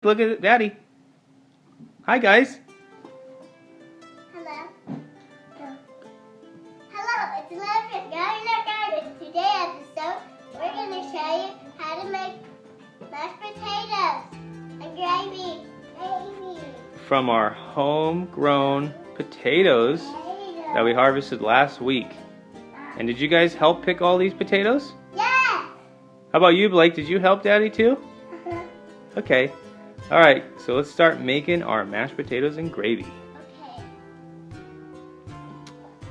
Look at Daddy. Hi, guys. Hello. Hello, it's Olivia. Garden Our Garden. Today episode, we're going to show you how to make mashed potatoes and gravy. From our homegrown potatoes that we harvested last week. And did you guys help pick all these potatoes? Yes. How about you, Blake? Did you help Daddy too? Okay. Alright, so let's start making our mashed potatoes and gravy. Okay.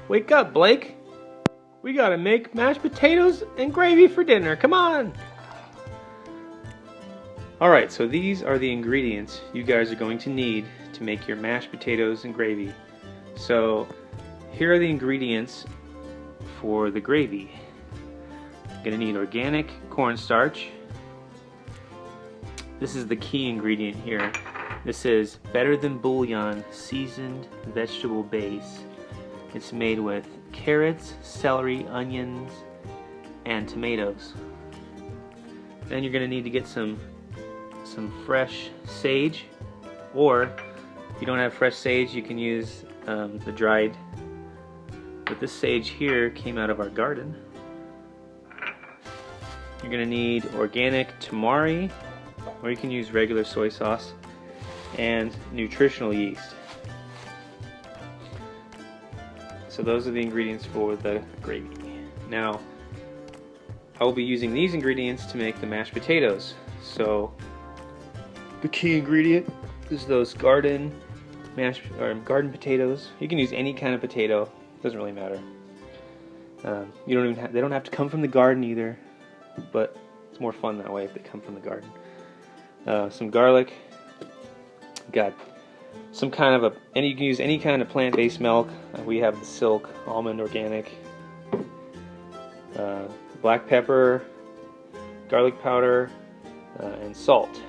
Wake up, Blake. We gotta make mashed potatoes and gravy for dinner. Come on. Alright, so these are the ingredients you guys are going to need to make your mashed potatoes and gravy. So here are the ingredients for the gravy. You're gonna need organic cornstarch. This is the key ingredient here. This is Better Than Bouillon seasoned vegetable base. It's made with carrots, celery, onions, and tomatoes. Then you're gonna need to get some fresh sage, or if you don't have fresh sage, you can use the dried. But this sage here came out of our garden. You're gonna need organic tamari, or you can use regular soy sauce, and nutritional yeast. So those are the ingredients for the gravy. Now, I will be using these ingredients to make the mashed potatoes. So the key ingredient is those garden potatoes. You can use any kind of potato, doesn't really matter. They don't have to come from the garden either, but it's more fun that way if they come from the garden. Some garlic. Got some kind of you can use any kind of plant-based milk. We have the Silk almond organic. Black pepper, garlic powder, and salt.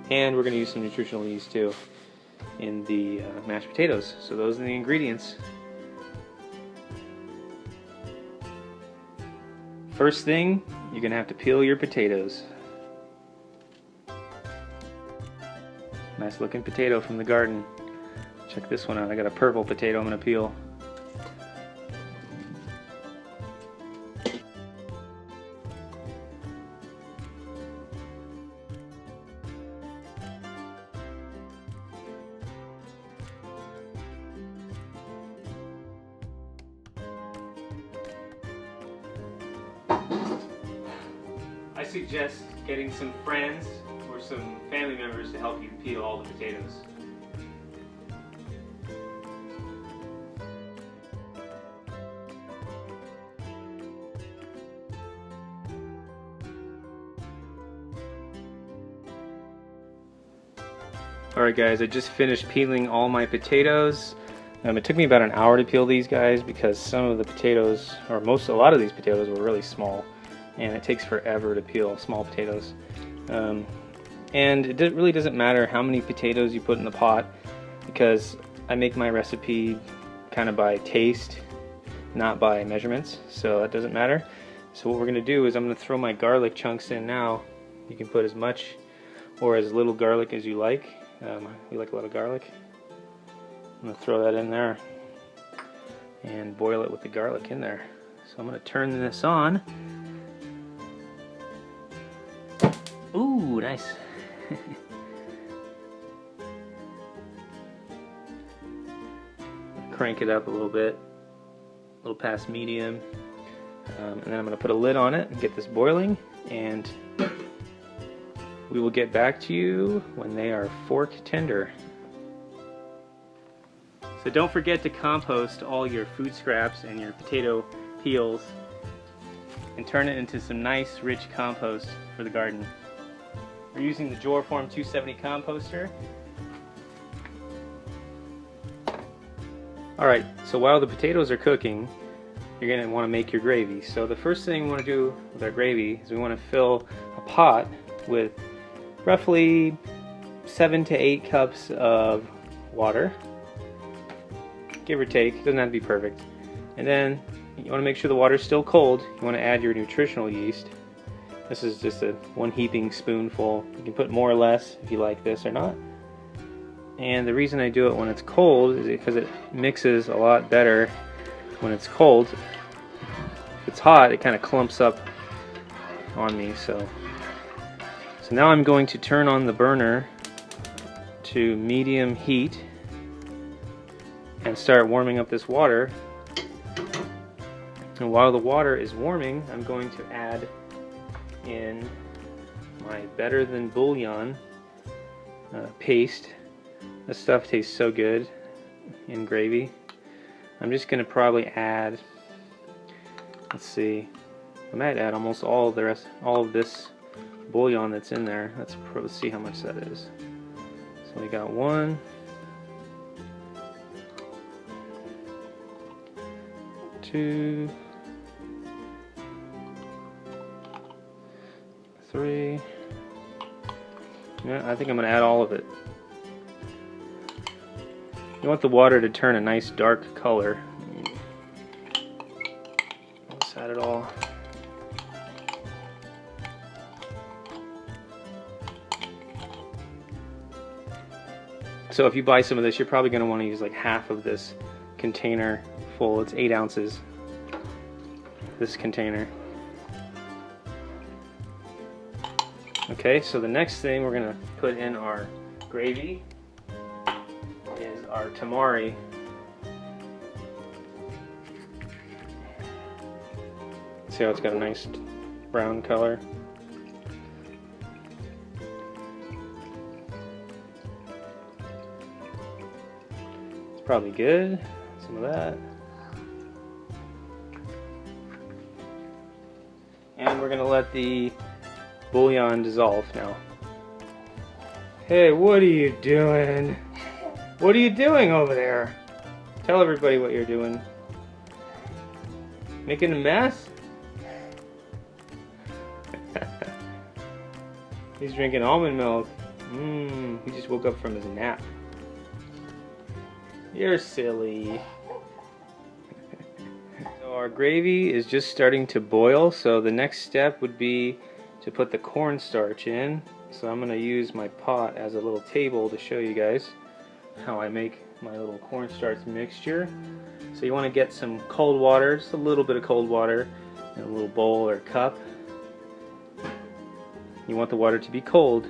And we're going to use some nutritional yeast too in the mashed potatoes. So those are the ingredients. First thing, you're going to have to peel your potatoes. Nice looking potato from the garden. Check this one out. I got a purple potato I'm going to peel. I suggest getting some friends or some family members to help you peel all the potatoes. Alright guys, I just finished peeling all my potatoes. It took me about an hour to peel these guys because some of the potatoes, or a lot of these potatoes were really small, and it takes forever to peel small potatoes. And it really doesn't matter how many potatoes you put in the pot, because I make my recipe kind of by taste, not by measurements, so that doesn't matter. So what we're going to do is I'm going to throw my garlic chunks in now. You can put as much or as little garlic as you like. We like a lot of garlic. I'm going to throw that in there and boil it with the garlic in there. So I'm going to turn this on. Ooh, nice. Crank it up a little bit, a little past medium, and then I'm going to put a lid on it and get this boiling, and we will get back to you when they are fork tender. So don't forget to compost all your food scraps and your potato peels and turn it into some nice rich compost for the garden. We're using the Joraform 270 composter. Alright, so while the potatoes are cooking, you're going to want to make your gravy. So the first thing we want to do with our gravy is we want to fill a pot with roughly 7 to 8 cups of water, give or take. It doesn't have to be perfect. And then you want to make sure the water is still cold. You want to add your nutritional yeast. This is just a one heaping spoonful. You can put more or less if you like this or not. And the reason I do it when it's cold is because it mixes a lot better when it's cold. If it's hot, it kind of clumps up on me. So now I'm going to turn on the burner to medium heat and start warming up this water. And while the water is warming, I'm going to add in my Better Than Bouillon paste. This stuff tastes so good in gravy. I'm just going to probably add, let's see, I might add almost all of this bouillon that's in there. Let's see how much that is. So we got 1, 2, 3. Yeah, I think I'm going to add all of it. You want the water to turn a nice dark color. Let's add it all. So if you buy some of this, you're probably going to want to use like half of this container full. It's 8 ounces, this container. Okay, so the next thing we're going to put in our gravy is our tamari. See how it's got a nice brown color? It's probably good. Some of that. And we're going to let the bouillon dissolve now. Hey, what are you doing? What are you doing over there? Tell everybody what you're doing. Making a mess? He's drinking almond milk. He just woke up from his nap. You're silly. So our gravy is just starting to boil, so the next step would be to put the cornstarch in. So I'm going to use my pot as a little table to show you guys how I make my little cornstarch mixture. So you want to get some cold water, just a little bit of cold water in a little bowl or cup. You want the water to be cold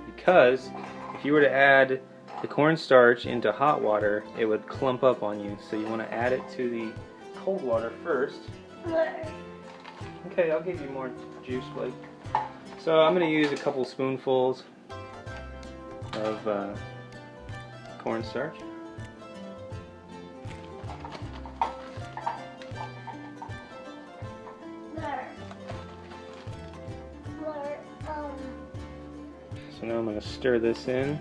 because if you were to add the cornstarch into hot water, it would clump up on you. So you want to add it to the cold water first. Okay, I'll give you more juice, Blake. So I'm going to use a couple spoonfuls of cornstarch. So now I'm going to stir this in.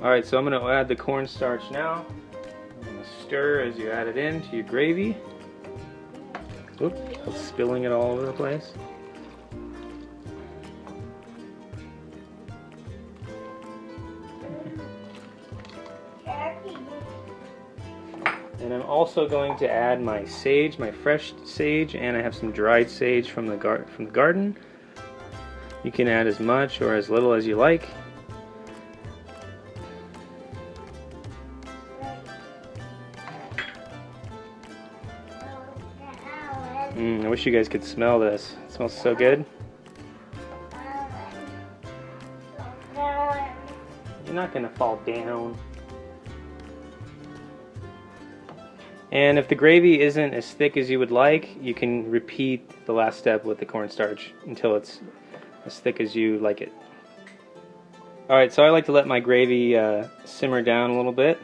Alright, so I'm going to add the cornstarch now. I'm going to stir as you add it into your gravy. Oops, I'm spilling it all over the place. And I'm also going to add my sage, my fresh sage, and I have some dried sage from the garden. You can add as much or as little as you like. I wish you guys could smell this. It smells so good. You're not gonna fall down. And if the gravy isn't as thick as you would like, you can repeat the last step with the cornstarch until it's as thick as you like it. Alright, so I like to let my gravy simmer down a little bit,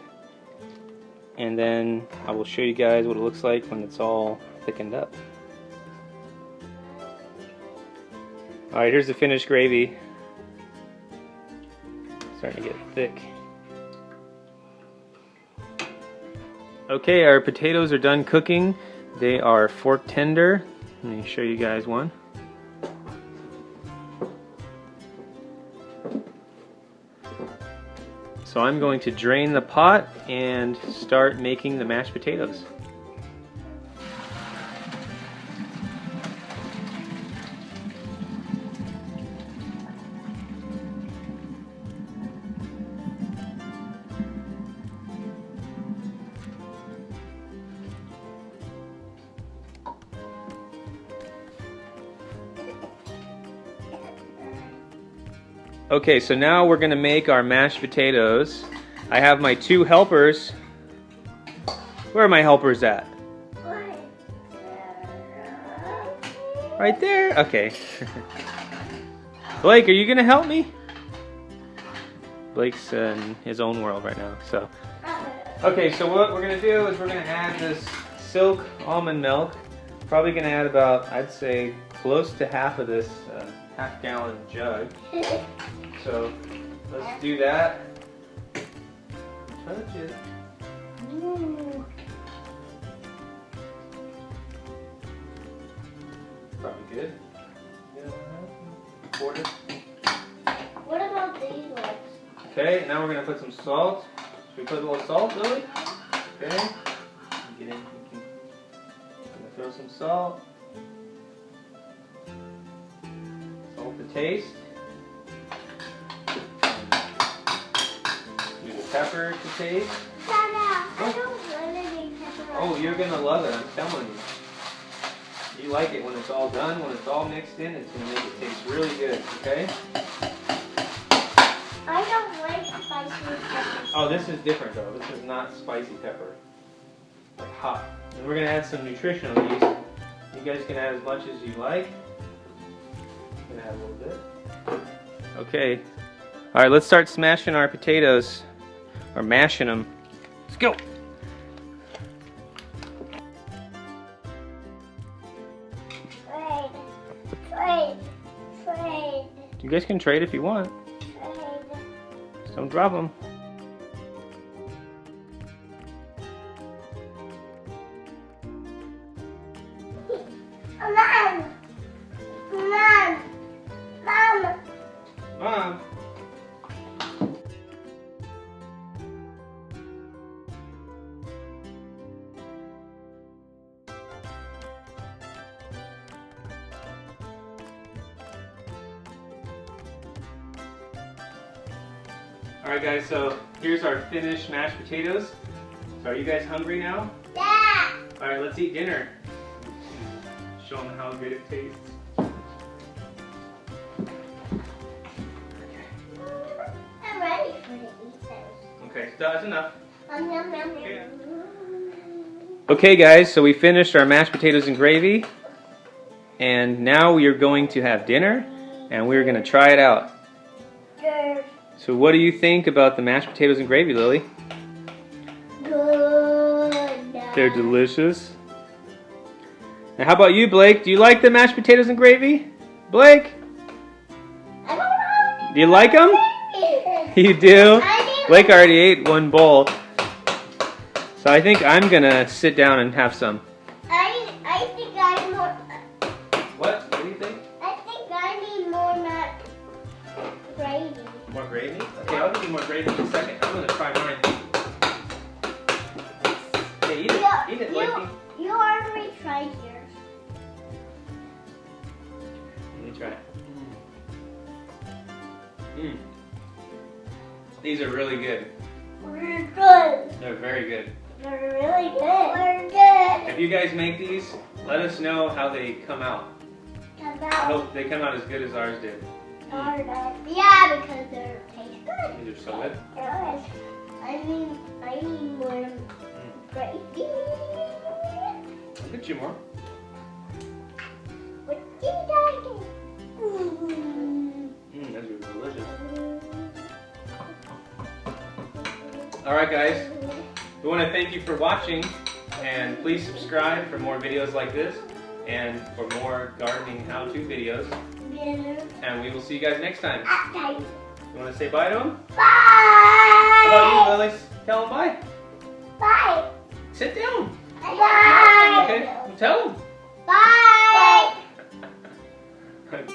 and then I will show you guys what it looks like when it's all thickened up. Alright, here's the finished gravy. Starting to get thick. Okay, our potatoes are done cooking. They are fork tender. Let me show you guys one. So I'm going to drain the pot and start making the mashed potatoes. Okay, so now we're gonna make our mashed potatoes. I have my 2 helpers. Where are my helpers at? Right there? Okay. Blake, are you gonna help me? Blake's in his own world right now, so. Okay, so what we're gonna do is we're gonna add this silk almond milk. Probably gonna add about, I'd say, close to half of this half-gallon jug. So let's do that. Touch it. Ooh. Probably good. Pour it. What about these ones? Okay, now we're gonna put some salt. Should we put a little salt, Lily? Okay. Get in. Gonna throw some salt. Salt to taste. Do the pepper to taste. Dada, I don't want any pepper. Oh, you're gonna love it, I'm telling you. You like it when it's all done, when it's all mixed in, it's gonna make it taste really good, okay? I don't like spicy pepper. Oh, this is different though. This is not spicy pepper. Like hot. And we're gonna add some nutritional yeast. You guys can add as much as you like. I'm gonna add a little bit. Okay. All right, let's start smashing our potatoes, or mashing them. Let's go. Trade. You guys can trade if you want. Just don't drop them. Mom. Alright guys, so here's our finished mashed potatoes. So are you guys hungry now? Yeah. Alright, let's eat dinner. Show them how good it tastes. I'm ready for the eat those. Okay, so that's enough. Yum, yum, yum, Okay. yum. Okay guys, so we finished our mashed potatoes and gravy. And now we are going to have dinner. And we're going to try it out. Good. So what do you think about the mashed potatoes and gravy, Lily? Good. They're delicious. Now how about you, Blake? Do you like the mashed potatoes and gravy? Blake? I don't know. Do you like them? You do? Blake already ate one bowl. So I think I'm gonna sit down and have some. I think I'm more. What? What do you think? I think I need more not gravy. More gravy? Okay, I'll give you more gravy in a second. I'm gonna try mine. Okay, eat it. Eat it, Blakey. You already tried yours. Let me try it. Mmm. These are really good. We're good. They're very good. They're really good. We're good. If you guys make these, let us know how they come out. I About hope they come out as good as ours did. yeah, because they taste good. These are so good. Yes. I need more gravy. I'll get you more. What did I do? Mmm, those are delicious. Alright guys, we want to thank you for watching, and please subscribe for more videos like this and for more gardening how-to videos, and we will see you guys next time. You want to say bye to them? Bye! How about you, Lily? Tell them bye. Bye! Sit down. Bye! Okay, tell them. Bye! Bye.